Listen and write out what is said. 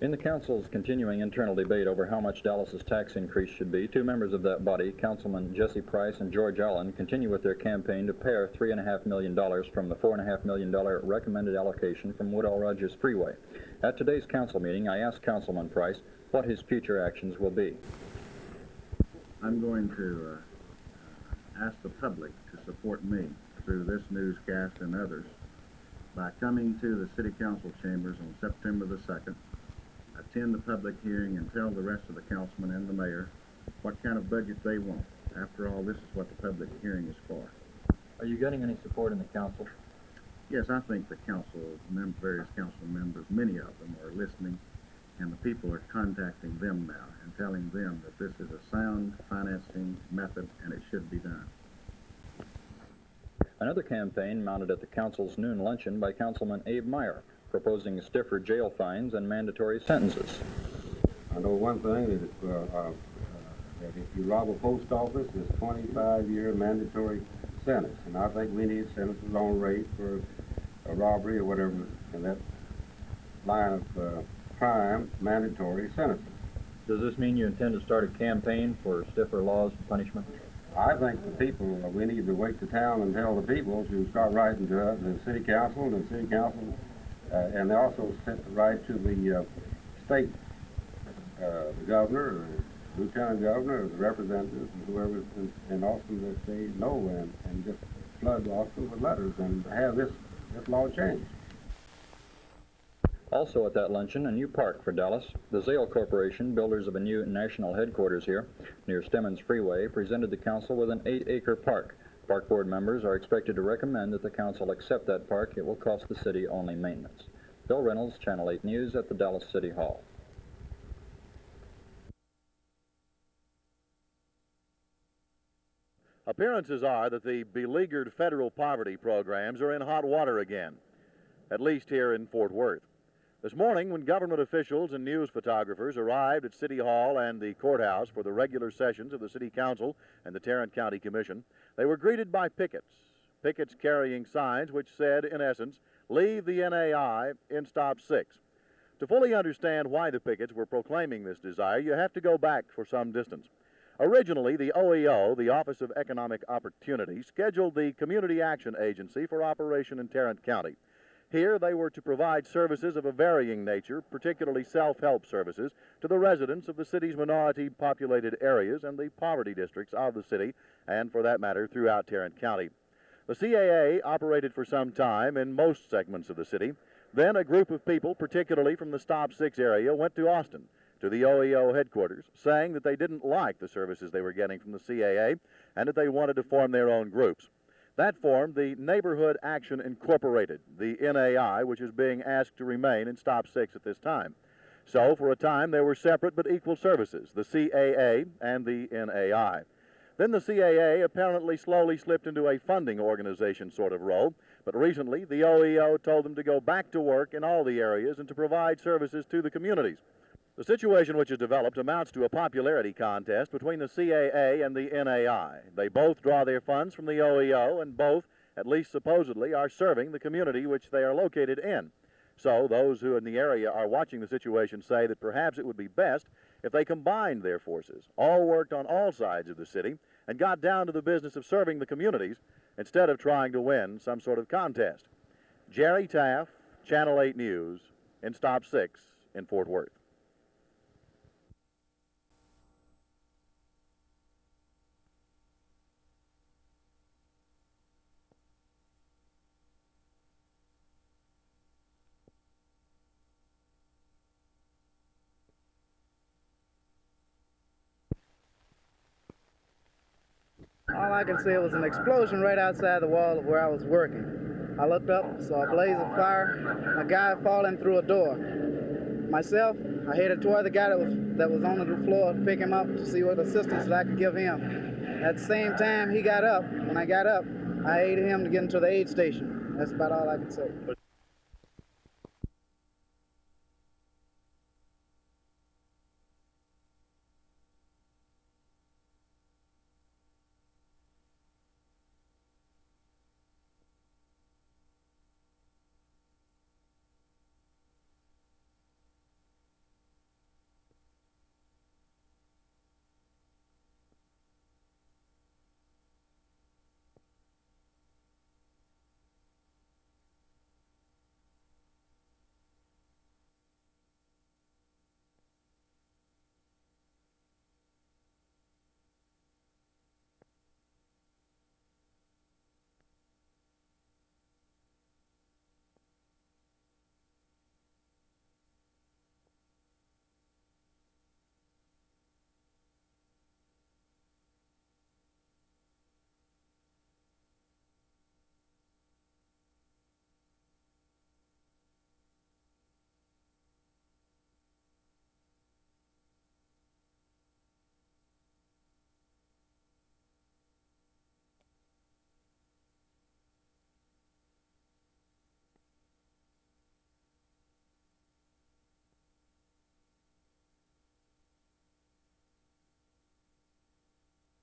In the Council's continuing internal debate over how much Dallas's tax increase should be, two members of that body, Councilman Jesse Price and George Allen, continue with their campaign to pare $3.5 million from the $4.5 million recommended allocation from Woodall-Rogers Freeway. At today's council meeting, I asked Councilman Price what his future actions will be. I'm going to ask the public to support me through this newscast and others by coming to the City Council chambers on September the 2nd, attend the public hearing, and tell the rest of the councilmen and the mayor what kind of budget they want. After all, this is what the public hearing is for. Are you getting any support in the council? Yes, I think the various council members, many of them are listening, and the people are contacting them now and telling them that this is a sound financing method and it should be done. Another campaign mounted at the council's noon luncheon by Councilman Abe Meyer, proposing stiffer jail fines and mandatory sentences. I know one thing, that if you rob a post office, it's a 25-year mandatory sentence. And I think we need sentences on rape for a robbery or whatever in that line of crime, mandatory sentences. Does this mean you intend to start a campaign for stiffer laws and punishment? I think the people, we need to wake the town and tell the people to start writing to us, the city council, and they also sent the right to the state, the governor, or lieutenant governor, or the representatives, and whoever's in Austin that they know, and just flood Austin with letters and have this law changed. Also at that luncheon, a new park for Dallas. The Zale Corporation, builders of a new national headquarters here near Stemmons Freeway, presented the council with an 8-acre park. Park board members are expected to recommend that the council accept that park. It will cost the city only maintenance. Bill Reynolds, Channel 8 News at the Dallas City Hall. Appearances are that the beleaguered federal poverty programs are in hot water again, at least here in Fort Worth. This morning, when government officials and news photographers arrived at City Hall and the courthouse for the regular sessions of the City Council and the Tarrant County Commission, they were greeted by pickets carrying signs which said, in essence, "Leave the NAI in Stop 6. To fully understand why the pickets were proclaiming this desire, you have to go back for some distance. Originally, the OEO, the Office of Economic Opportunity, scheduled the Community Action Agency for operation in Tarrant County. Here, they were to provide services of a varying nature, particularly self-help services, to the residents of the city's minority-populated areas and the poverty districts of the city, and for that matter, throughout Tarrant County. The CAA operated for some time in most segments of the city. Then a group of people, particularly from the Stop 6 area, went to Austin, to the OEO headquarters, saying that they didn't like the services they were getting from the CAA and that they wanted to form their own groups. That formed the Neighborhood Action Incorporated, the NAI, which is being asked to remain in Stop 6 at this time. So, for a time, there were separate but equal services, the CAA and the NAI. Then the CAA apparently slowly slipped into a funding organization sort of role, but recently the OEO told them to go back to work in all the areas and to provide services to the communities. The situation which has developed amounts to a popularity contest between the CAA and the NAI. They both draw their funds from the OEO, and both, at least supposedly, are serving the community which they are located in. So those who in the area are watching the situation say that perhaps it would be best if they combined their forces, all worked on all sides of the city, and got down to the business of serving the communities instead of trying to win some sort of contest. Jerry Taff, Channel 8 News, in Stop 6 in Fort Worth. All I can see was an explosion right outside the wall of where I was working. I looked up, saw a blaze of fire, a guy falling through a door. Myself, I headed toward the guy that was on the floor to pick him up to see what assistance that I could give him. At the same time, he got up. When I got up, I aided him to get into the aid station. That's about all I can say.